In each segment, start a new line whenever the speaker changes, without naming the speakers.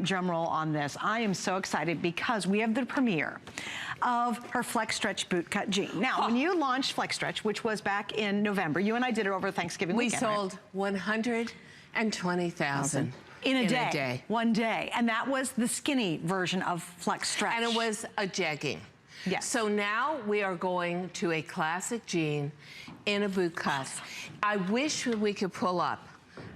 drum roll on this. I am so excited because we have the premiere of her FLEXstretch bootcut jean. Now, when you launched FLEXstretch, which was back in November, you and I did it over Thanksgiving weekend,
We sold 120,000
in a day. One day. And that was the skinny version of FLEXstretch.
And it was a jegging.
Yes.
So now we are going to a classic jean in a bootcut. I wish we could pull up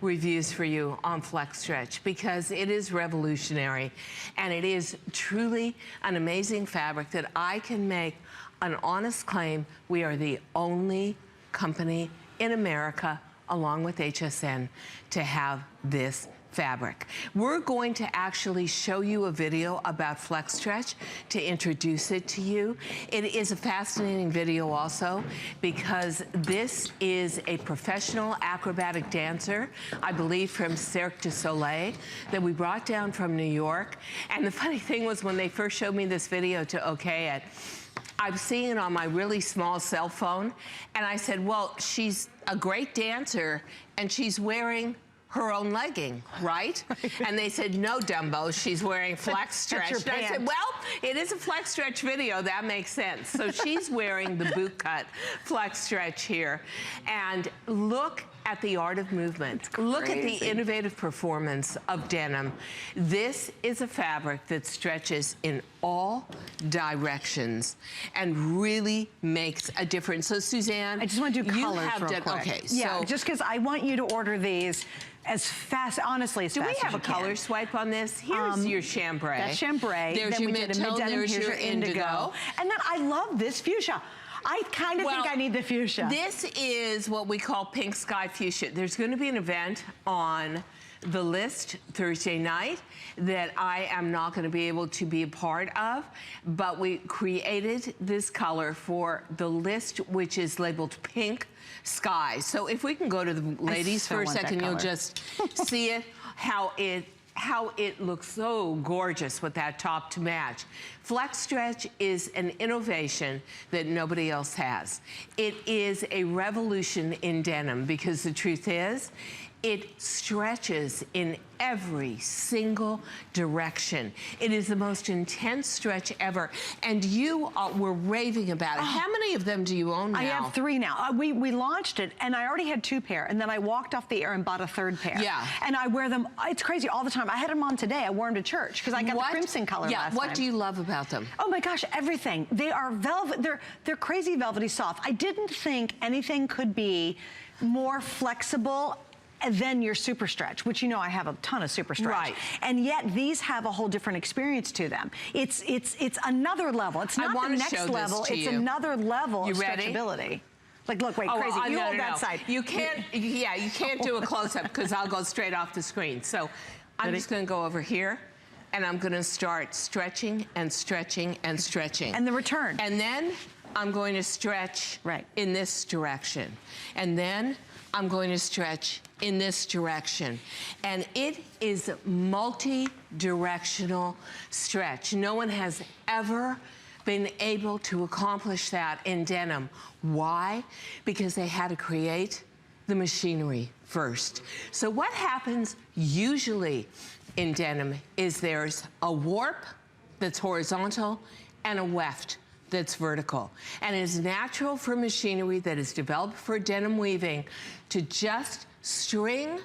reviews for you on FLEXstretch because it is revolutionary and it is truly an amazing fabric that I can make an honest claim we are the only company in America, along with HSN, to have this fabric. We're going to actually show you a video about FLEXstretch to introduce it to you. It is a fascinating video also because this is a professional acrobatic dancer, I believe from Cirque du Soleil, that we brought down from New York. And the funny thing was when they first showed me this video to okay it, I'm seeing it on my really small cell phone, and I said, well, she's a great dancer and she's wearing her own legging, right? And they said, no, Dumbo, she's wearing FLEXstretch. And I said, well, it is a FLEXstretch video, that makes sense. So she's wearing the bootcut FLEXstretch here. And look at the art of movement. Look at the innovative performance of denim. This is a fabric that stretches in all directions and really makes a difference. So Suzanne,
I just want to do colors real quick.
Okay,
yeah,
so
just because I want you to order these as fast, honestly, as fast as you can.
Do we have a color swipe on this? Here's your chambray.
That's chambray.
There's your mid-tone, there's your indigo.
And then I love this fuchsia. I kind of think I need the fuchsia.
This is what we call pink sky fuchsia. There's going to be an event on the list Thursday night that I am not going to be able to be a part of, but we created this color for the list, which is labeled pink sky. So if we can go to the ladies for a second, you'll just see it, how it looks so gorgeous with that top to match. FLEXstretch is an innovation that nobody else has. It is a revolution in denim because the truth is, it stretches in every single direction. It is the most intense stretch ever. And you were raving about it. How many of them do you own now?
I have 3 now. We launched it and I already had 2 pair and then I walked off the air and bought a 3rd pair.
Yeah.
And I wear them, it's crazy, all the time. I had them on today. I wore them to church because I got the crimson color last time.
What do you love about them?
Oh my gosh, everything. They are velvet, they're crazy velvety soft. I didn't think anything could be more flexible than your super stretch, which you know I have a ton of super stretch. Right. And yet these have a whole different experience to them. It's another level. It's not the next level, it's another level of stretchability. Like, look, wait, crazy. You hold that side.
You can't, you can't do a close-up because I'll go straight off the screen. So I'm just gonna go over here and I'm gonna start stretching and stretching and stretching.
And the return.
And then I'm going to stretch in this direction. And then I'm going to stretch in this direction. And it is multi-directional stretch. No one has ever been able to accomplish that in denim. Why? Because they had to create the machinery first. So what happens usually in denim is there's a warp that's horizontal and a weft that's vertical. And it is natural for machinery that is developed for denim weaving to just string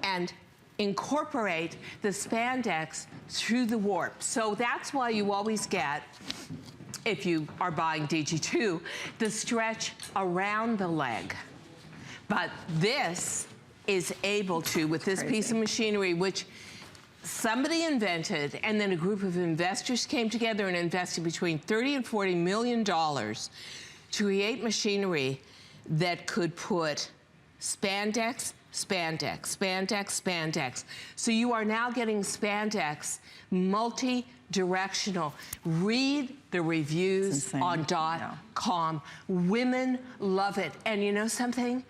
and incorporate the spandex through the warp. So that's why you always get, if you are buying DG2, the stretch around the leg. But this is able to, with this piece of machinery, which somebody invented, and then a group of investors came together and invested between $30 and $40 million to create machinery that could put spandex, spandex, spandex, spandex. So you are now getting spandex multi-directional. Read the reviews on .com. Women love it. And you know something?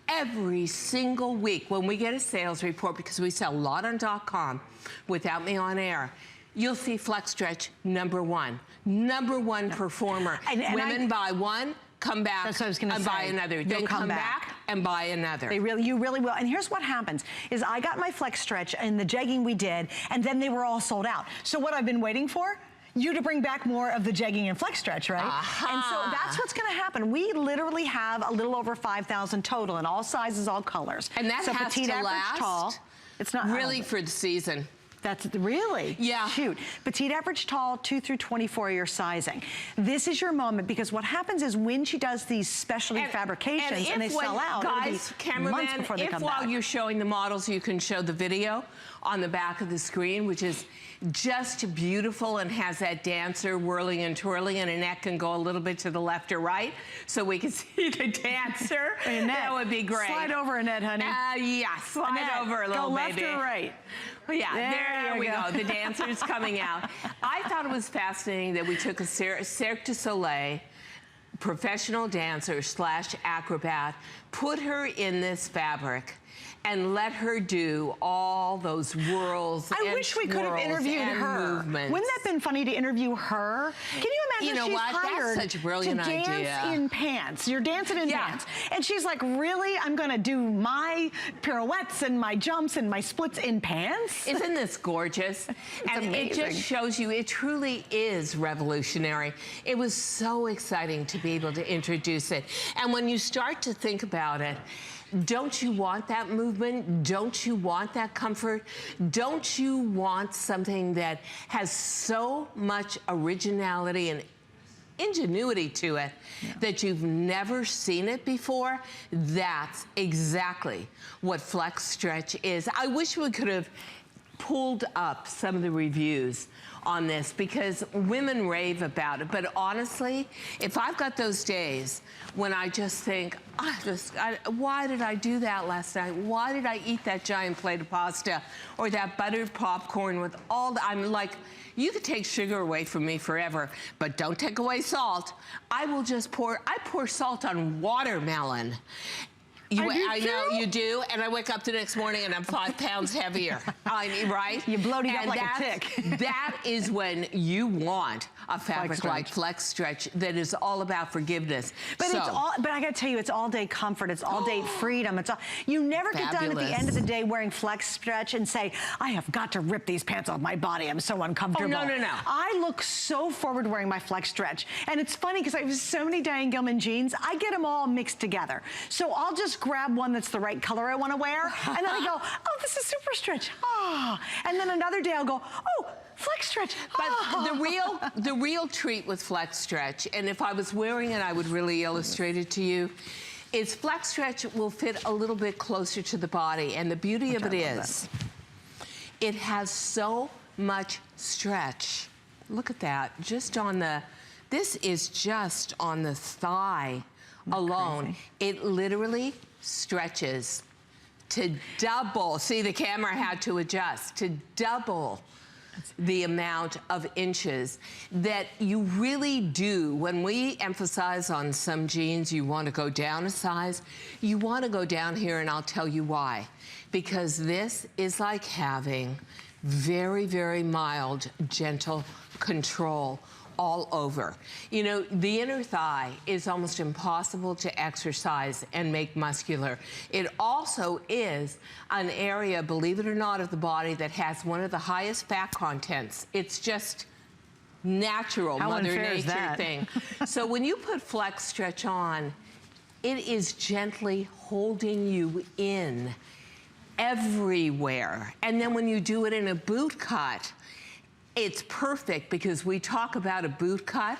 Every single week when we get a sales report, because we sell a lot on .com without me on air, you'll see FLEXstretch #1. #1 performer. And women buy one, come back, and buy another. Then come back, and buy another.
You really will. And here's what happens, is I got my FLEXstretch and the jegging we did, and then they were all sold out. So what I've been waiting for? You to bring back more of the jegging and FLEXstretch, right? And so that's what's gonna happen. We literally have a little over 5,000 total in all sizes, all colors.
And that
so
has
petite,
to
average,
last
tall. It's not
really for the season.
That's really?
Yeah.
Shoot. Petite, average, tall, 2 through 24 your sizing. This is your moment, because what happens is when she does these specialty fabrications and they sell out,
guys, cameraman, if while you're showing the models, you can show the video on the back of the screen, which is just beautiful and has that dancer whirling and twirling, and Annette can go a little bit to the left or right so we can see the dancer.
Annette,
that would be great.
Slide over, Annette, honey.
Yeah, slide
Annette,
over a little,
go left
baby.
or right.
Well, yeah, there we go. The dancer's coming out. I thought it was fascinating that we took a Cirque du Soleil professional dancer / acrobat, put her in this fabric, and let her do all those whirls
I wish we could have interviewed her.
Movements.
Wouldn't that have been funny to interview her? Can you imagine she's hired
That's such a brilliant
to dance
idea.
in pants? You're dancing in pants. And she's like, really? I'm going to do my pirouettes and my jumps and my splits in pants?
Isn't this gorgeous? And
amazing.
It just shows you, it truly is revolutionary. It was so exciting to be able to introduce it. And when you start to think about it, don't you want that movement? Don't you want that comfort? Don't you want something that has so much originality and ingenuity to it that you've never seen it before? That's exactly what FLEXstretch is. I wish we could have pulled up some of the reviews on this, because women rave about it. But honestly, if I've got those days when I just think, why did I do that last night? Why did I eat that giant plate of pasta or that buttered popcorn with all the, I'm like, you could take sugar away from me forever, but don't take away salt. I will just I pour salt on watermelon. I know you do, and I wake up the next morning and I'm 5 pounds heavier. I mean, right?
You're bloating up like a tick.
That is when you want a fabric like FLEXstretch that is all about forgiveness.
But but I gotta tell you, it's all day comfort, it's all day freedom. It's all, you never get done at the end of the day wearing FLEXstretch and say, I have got to rip these pants off my body, I'm so uncomfortable.
Oh, no.
I look so forward wearing my FLEXstretch. And it's funny, because I have so many Diane Gilman jeans, I get them all mixed together. So I'll just grab one that's the right color I want to wear, and then I go, oh, this is super stretch. Ah. And then another day I'll go, oh, FLEXstretch.
But the real treat with FLEXstretch, and if I was wearing it, I would really illustrate it to you, is FLEXstretch will fit a little bit closer to the body. And the beauty of it is, it has so much stretch. Look at that, just on the, this is just on the thigh alone.
Crazy.
It literally stretches to double. See, the camera had to adjust to double the amount of inches that you really do. When we emphasize on some jeans, you want to go down a size, you want to go down here, and I'll tell you why. Because this is like having very, very mild, gentle control all over. You know, the inner thigh is almost impossible to exercise and make muscular. It also is an area, believe it or not, of the body that has one of the highest fat contents. It's just natural, Mother Nature thing. So when you put FLEXstretch on, it is gently holding you in everywhere. And then when you do it in a boot cut, it's perfect, because we talk about a boot cut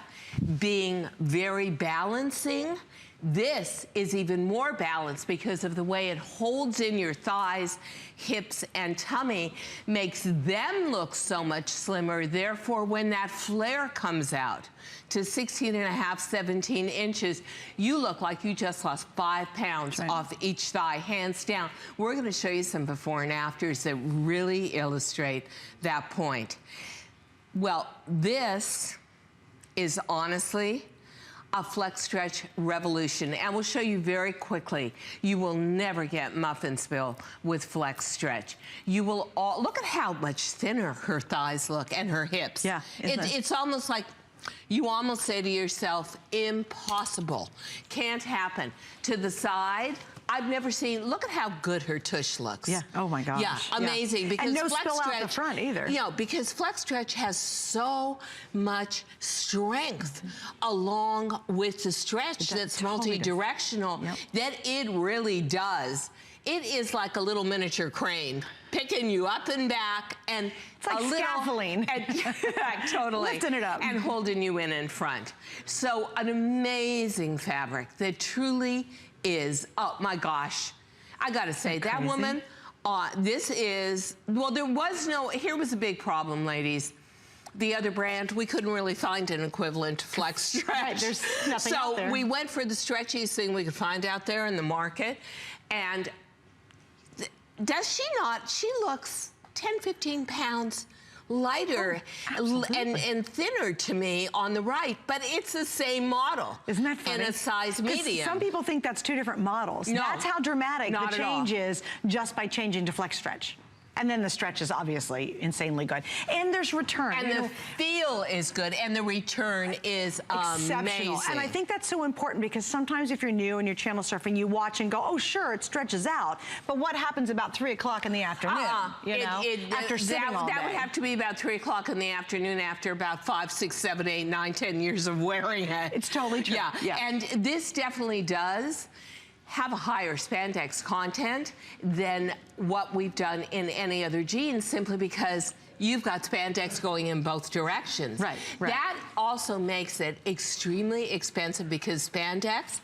being very balancing. This is even more balanced because of the way it holds in your thighs, hips, and tummy, makes them look so much slimmer. Therefore, when that flare comes out to 16.5, 17 inches, you look like you just lost 5 pounds off each thigh, hands down. We're gonna show you some before and afters that really illustrate that point. Well, this is honestly a FLEXstretch revolution, and we'll show you very quickly. You will never get muffin spill with FLEXstretch. You will all, look at how much thinner her thighs look and her hips.
Yeah,
it's almost like, you almost say to yourself, impossible, can't happen. To the side, I've never seen, look at how good her tush looks.
Yeah, oh my gosh.
Yeah, amazing.
Yeah.
Because
and no spill out the front either.
You know, because FLEXstretch has so much strength along with the stretch that's multi-directional that it really does. It is like a little miniature crane, picking you up and back, and
it's like scaffolding.
Totally.
Lifting it up.
And holding you in front. So an amazing fabric that truly is, oh my gosh. I gotta say, that woman, this is, well, there was no, here was a big problem, ladies. The other brand, we couldn't really find an equivalent to FLEXstretch. Right,
there's nothing out there.
So we went for the stretchiest thing we could find out there in the market. And does she not? She looks 10, 15 pounds lighter and thinner to me on the right, but it's the same model.
Isn't that funny?
In a size medium.
Some people think that's 2 different models.
No,
that's how dramatic the change
all.
is just by changing to FLEXstretch. And then the stretch is obviously insanely good. And there's return.
And the feel is good, and the return is
exceptional.
amazing.
And I think that's so important because sometimes if you're new and you're channel surfing, you watch and go, oh, sure, it stretches out. But what happens about 3 o'clock in the afternoon, you know, after sitting all day?
That would have to be about 3 o'clock in the afternoon after about 5, 6, 7, 8, 9, 10 years of wearing it.
It's totally true.
Yeah. And this definitely does have a higher spandex content than what we've done in any other jeans, simply because you've got spandex going in both directions.
Right.
That also makes it extremely expensive because spandex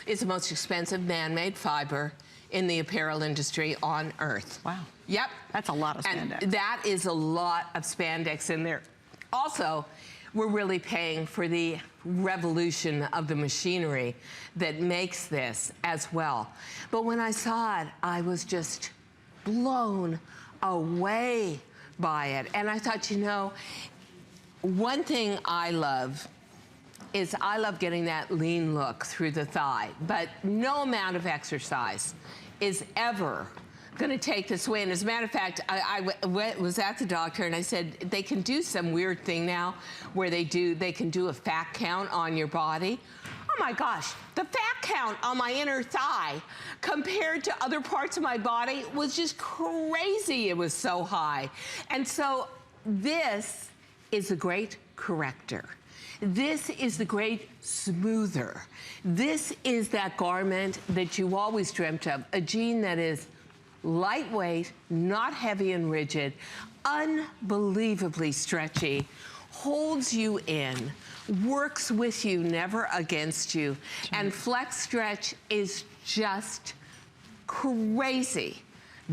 is the most expensive man-made fiber in the apparel industry on earth.
Wow.
Yep.
That's a lot of spandex.
And that is a lot of spandex in there. Also, we're really paying for the revolution of the machinery that makes this as well. But when I saw it, I was just blown away by it. And I thought, you know, one thing I love is I love getting that lean look through the thigh, but no amount of exercise is ever gonna take this away. And as a matter of fact, I was at the doctor and I said, they can do some weird thing now where they can do a fat count on your body. Oh my gosh, the fat count on my inner thigh compared to other parts of my body was just crazy. It was so high. And so this is a great corrector. This is the great smoother. This is that garment that you always dreamt of, a jean that is lightweight, not heavy and rigid, unbelievably stretchy, holds you in, works with you, never against you. And FLEXstretch is just crazy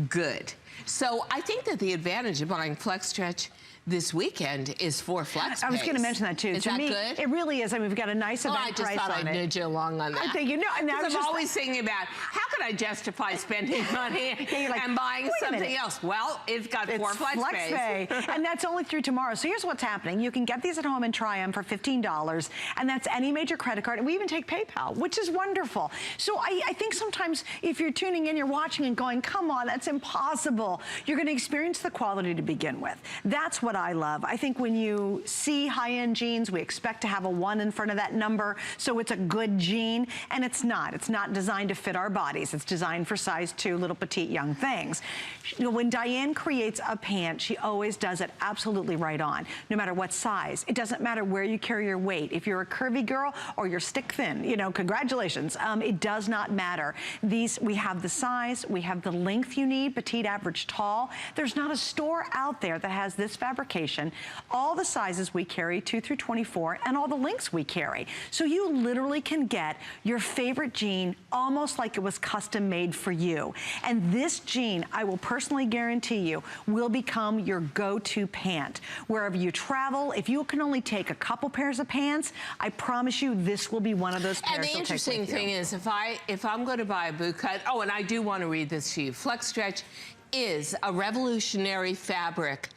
good. So I think that the advantage of buying FLEXstretch this weekend is for FLEX.
I was going to mention that too.
Is that good?
It really is. I mean, we've got a nice event price on it.
I just thought I'd nudge you along on that.
I think you know. And
I'm always thinking about how could I justify spending money and buying something else? Well, it's got 4 flex pay.
And that's only through tomorrow. So here's what's happening. You can get these at home and try them for $15, and that's any major credit card. And we even take PayPal, which is wonderful. So I think sometimes if you're tuning in, you're watching and going, come on, that's impossible. You're going to experience the quality to begin with. That's what I love. I think when you see high-end jeans, we expect to have a 1 in front of that number, so it's a good jean, and it's not. It's not designed to fit our bodies. It's designed for size 2, little petite young things. You know, when Diane creates a pant, she always does it absolutely right on, no matter what size. It doesn't matter where you carry your weight. If you're a curvy girl or you're stick thin, you know, congratulations. It does not matter. These, we have the size, we have the length you need, petite, average, tall. There's not a store out there that has this fabrication. All the sizes we carry, 2 through 24, and all the lengths we carry. So you literally can get your favorite jean almost like it was custom made for you. And this jean, I will personally guarantee you, will become your go-to pant. Wherever you travel, if you can only take a couple pairs of pants, I promise you this will be one of those pairs.
And the interesting thing is, if I'm going to buy a bootcut, oh, and I do want to read this to you. FLEXstretch is a revolutionary fabric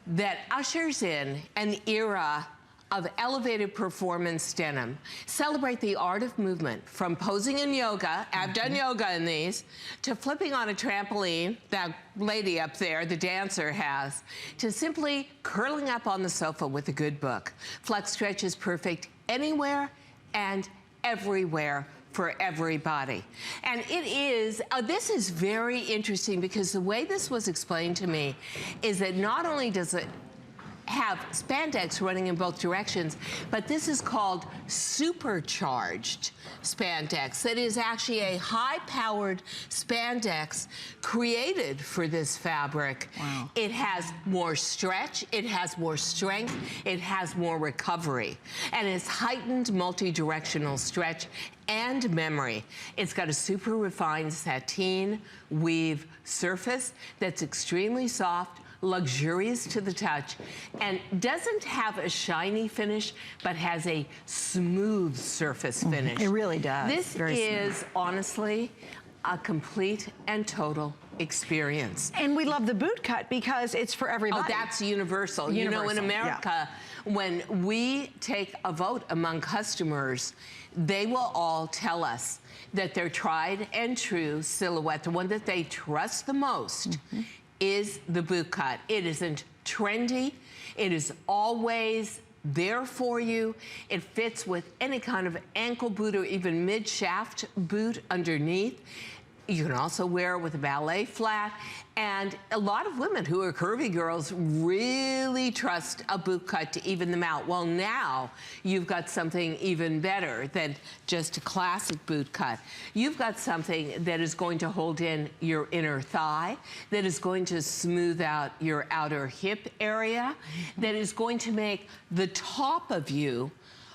that ushers in an era of elevated performance denim. Celebrate the art of movement, from posing in yoga, I've done yoga in these, to flipping on a trampoline, that lady up there, the dancer, has, to simply curling up on the sofa with a good book. FLEXstretch is perfect anywhere and everywhere for everybody. And it is, this is very interesting because the way this was explained to me is that not only does it have spandex running in both directions, but this is called supercharged spandex. That is actually a high-powered spandex created for this fabric.
Wow.
It has more stretch, it has more strength, it has more recovery, and it's heightened multi-directional stretch and memory. It's got a super refined sateen weave surface that's extremely soft, luxurious to the touch, and doesn't have a shiny finish, but has a smooth surface finish.
It really does.
This is honestly a complete and total experience.
And we love the boot cut because it's for everybody.
Oh, that's universal. You know, in America, when we take a vote among customers, they will all tell us that their tried and true silhouette, the one that they trust the most, is the boot cut. It isn't trendy. It is always there for you. It fits with any kind of ankle boot or even mid-shaft boot underneath. You can also wear it with a ballet flat. And a lot of women who are curvy girls really trust a boot cut to even them out. Well, now you've got something even better than just a classic boot cut. You've got something that is going to hold in your inner thigh, that is going to smooth out your outer hip area, that is going to make the top of you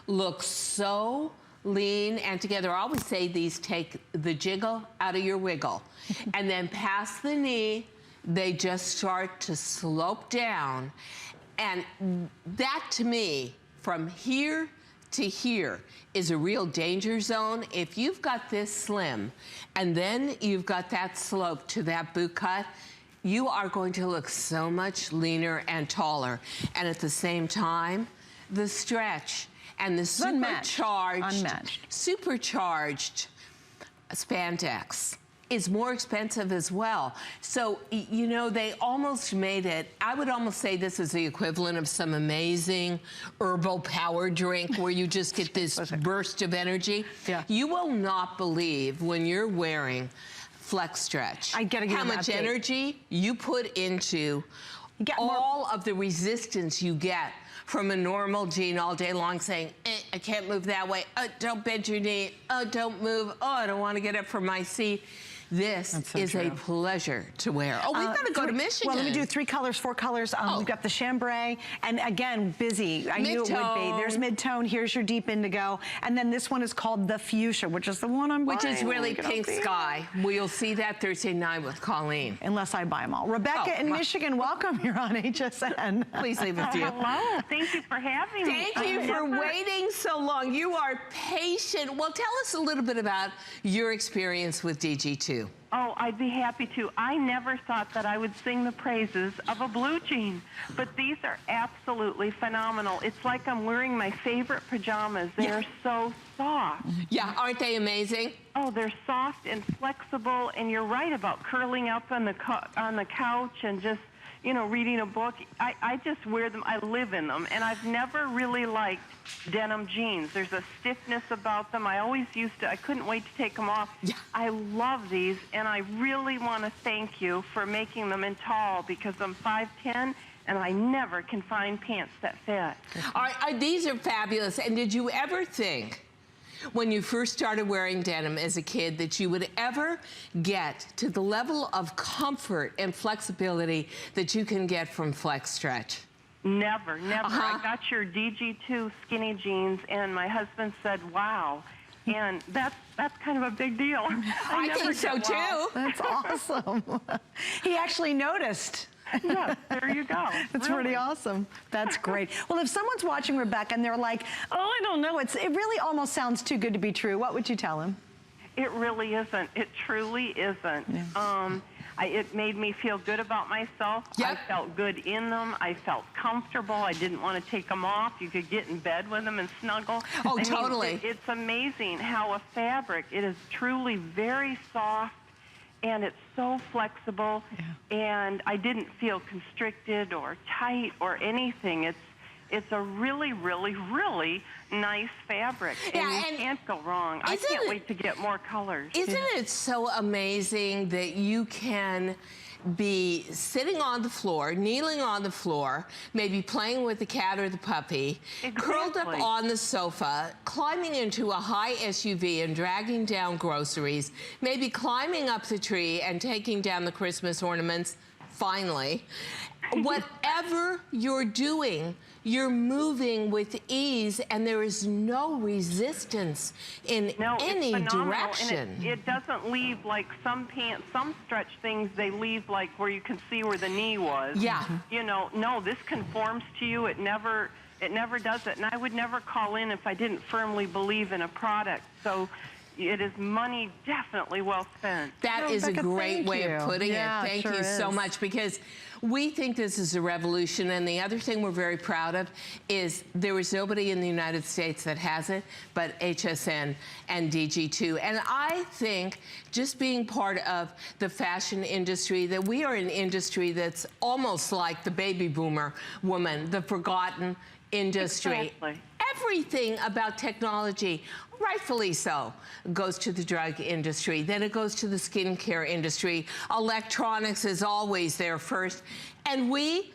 look so lean and together. I always say these take the jiggle out of your wiggle. And then past the knee, they just start to slope down. And that, to me, from here to here, is a real danger zone. If you've got this slim, and then you've got that slope to that boot cut, you are going to look so much leaner and taller. And at the same time, the stretch and the supercharged spandex is more expensive as well. So, you know, they almost made it, I would almost say this is the equivalent of some amazing herbal power drink where you just get this burst of energy. Yeah. You will not believe when you're wearing FLEXstretch how much energy you put into all of the resistance you get from a normal jean all day long saying, I can't move that way. Don't bend your knee. Don't move. I don't want to get up from my seat. This is a pleasure to wear. We've got to go to Michigan.
Well, let me do 3 colors, 4 colors. We've got the chambray, and again, busy. I knew it would be. There's mid-tone. Here's your deep indigo. And then this one is called the fuchsia, which is the one I'm buying.
Which is really pink sky. We'll see that Thursday night with Colleen.
Unless I buy them all. Rebecca in Michigan, welcome. You're on HSN.
Please leave with you.
Hello. Thank you for having me.
Thank you for waiting so long. You are patient. Well, tell us a little bit about your experience with DG2.
Oh, I'd be happy to. I never thought that I would sing the praises of a blue jean, but these are absolutely phenomenal. It's like I'm wearing my favorite pajamas. They are so soft.
Yeah, aren't they amazing?
Oh, they're soft and flexible, and you're right about curling up on the couch and just, you know, reading a book. I just wear them. I live in them, and I've never really liked denim jeans. There's a stiffness about them. I couldn't wait to take them off. Yeah. I love these, and I really want to thank you for making them in tall because I'm 5'10", and I never can find pants that fit.
These are fabulous, and did you ever think when you first started wearing denim as a kid that you would ever get to the level of comfort and flexibility that you can get from FLEXstretch?
Never, never. I got your DG2 skinny jeans, and my husband said, wow. And that's kind of a big deal.
I think so, too.
That's awesome. He actually noticed.
Yeah, there you go.
It's pretty awesome. That's great. Well, if someone's watching, Rebecca, and they're like, oh, I don't know, it really almost sounds too good to be true, what would you tell them?
It really isn't. It truly isn't. Yeah. It made me feel good about myself. Yep. I felt good in them. I felt comfortable. I didn't want to take them off. You could get in bed with them and snuggle.
Oh, totally.
It's amazing how a fabric, it is truly very soft, and it's so flexible, and I didn't feel constricted or tight or anything. It's a really, really, really nice fabric, and you can't go wrong. I can't wait to get more colors.
Isn't it so amazing that you can be sitting on the floor, kneeling on the floor, maybe playing with the cat or the puppy, curled up on the sofa, climbing into a high SUV and dragging down groceries, maybe climbing up the tree and taking down the Christmas ornaments, finally. Whatever you're doing, you're moving with ease, and there is no resistance in any direction.
And it doesn't leave like some pants, some stretch things, they leave like where you can see where the knee was.
Yeah.
You know, no, this conforms to you. It never does it. And I would never call in if I didn't firmly believe in a product. So it is money definitely well spent.
That is a great way of putting it. Thank you so much, because we think this is a revolution, and the other thing we're very proud of is there is nobody in the United States that has it but HSN and DG2. And I think just being part of the fashion industry, that we are an industry that's almost like the baby boomer woman, the forgotten industry.
Exactly.
Everything about technology, rightfully so, goes to the drug industry. Then it goes to the skincare industry. Electronics is always there first. And we,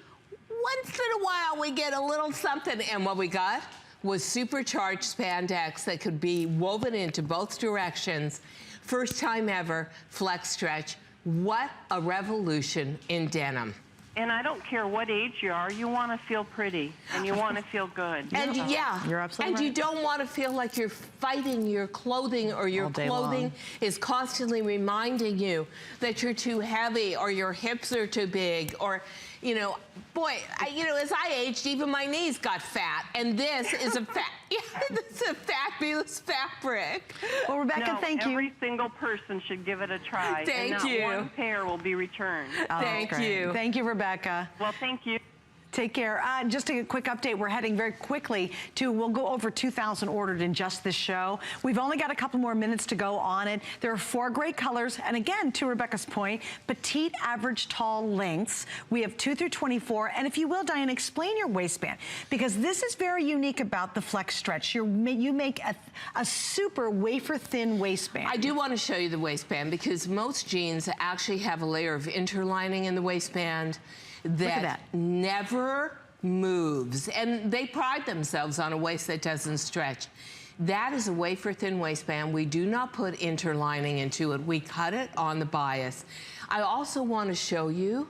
once in a while, we get a little something. And what we got was supercharged spandex that could be woven into both directions. First time ever, FLEXstretch. What a revolution in denim.
And I don't care what age you are, you want to feel pretty and you want to feel good.
And
You're absolutely right.
you don't want to feel like you're fighting your clothing, or your clothing is constantly reminding you that you're too heavy or your hips are too big, or, you know, boy, you know, as I aged, even my knees got fat, and this is a this is a fabulous fabric.
Well, Rebecca, thank you.
Every single person should give it a try.
Thank you.
Not one pair will be returned.
Thank you.
Thank you, Rebecca.
Well, thank you.
Take care. Just a quick update. We're heading very quickly to, we'll go over 2,000 ordered in just this show. We've only got a couple more minutes to go on it. There are 4 great colors. And again, to Rebecca's point, petite, average, tall lengths. We have 2 through 24. And if you will, Diane, explain your waistband, because this is very unique about the FLEXstretch. You make a super wafer thin waistband.
I do want to show you the waistband, because most jeans actually have a layer of interlining in the waistband that never moves, and they pride themselves on a waist that doesn't stretch. That is a wafer thin waistband. We do not put interlining into it. We cut it on the bias. I also want to show you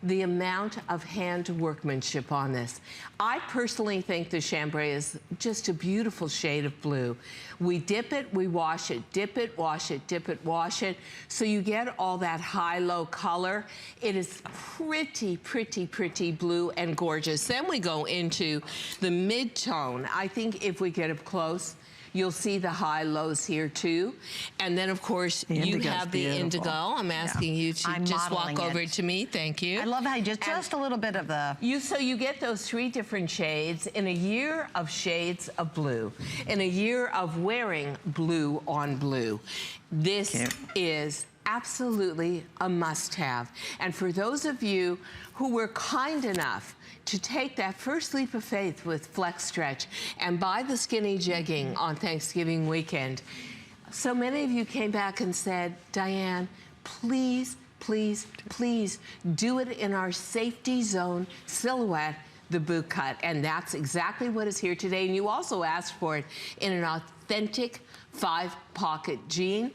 the amount of hand workmanship on this. I personally think the chambray is just a beautiful shade of blue. We dip it, we wash it, dip it, wash it, dip it, wash it. So you get all that high-low color. It is pretty, pretty, pretty blue and gorgeous. Then we go into the mid-tone. I think if we get up close, you'll see the high-lows here too. And then, of course, you have the indigo. I'm asking you to just walk over to me. Thank you.
I love how you just a little bit of the...
So you get those 3 different shades in a year of shades of blue, in a year of wearing blue on blue. This is absolutely a must-have. And for those of you who were kind enough to take that first leap of faith with FLEXstretch and buy the skinny jegging on Thanksgiving weekend, so many of you came back and said, Diane, please, please, please do it in our safety zone silhouette, the boot cut. And that's exactly what is here today. And you also asked for it in an authentic 5-pocket jean.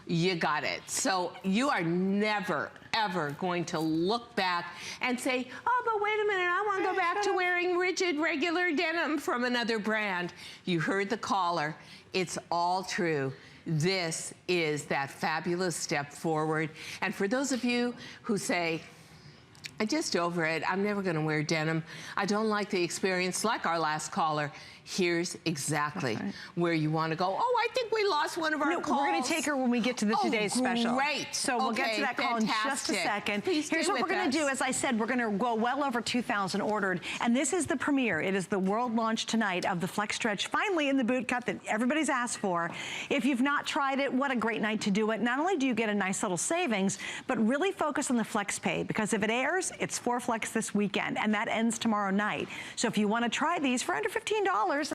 You got it. So you are never, ever going to look back and say, oh, but wait a minute, I want to go back to wearing rigid, regular denim from another brand. You heard the caller. It's all true. This is that fabulous step forward. And for those of you who say, I'm just over it, I'm never going to wear denim, I don't like the experience, like our last caller, here's exactly where you want to go. Oh, I think we lost one of our calls.
We're going to take her when we get to the today's special.
Great.
So we'll get to that call in just a second.
Please
Here's what we're going to do. As I said, we're going to go well over 2,000 ordered. And this is the premiere. It is the world launch tonight of the FLEXstretch, finally in the boot cut that everybody's asked for. If you've not tried it, what a great night to do it. Not only do you get a nice little savings, but really focus on the Flex Pay, because if it airs, it's for Flex this weekend, and that ends tomorrow night. So if you want to try these for under $15,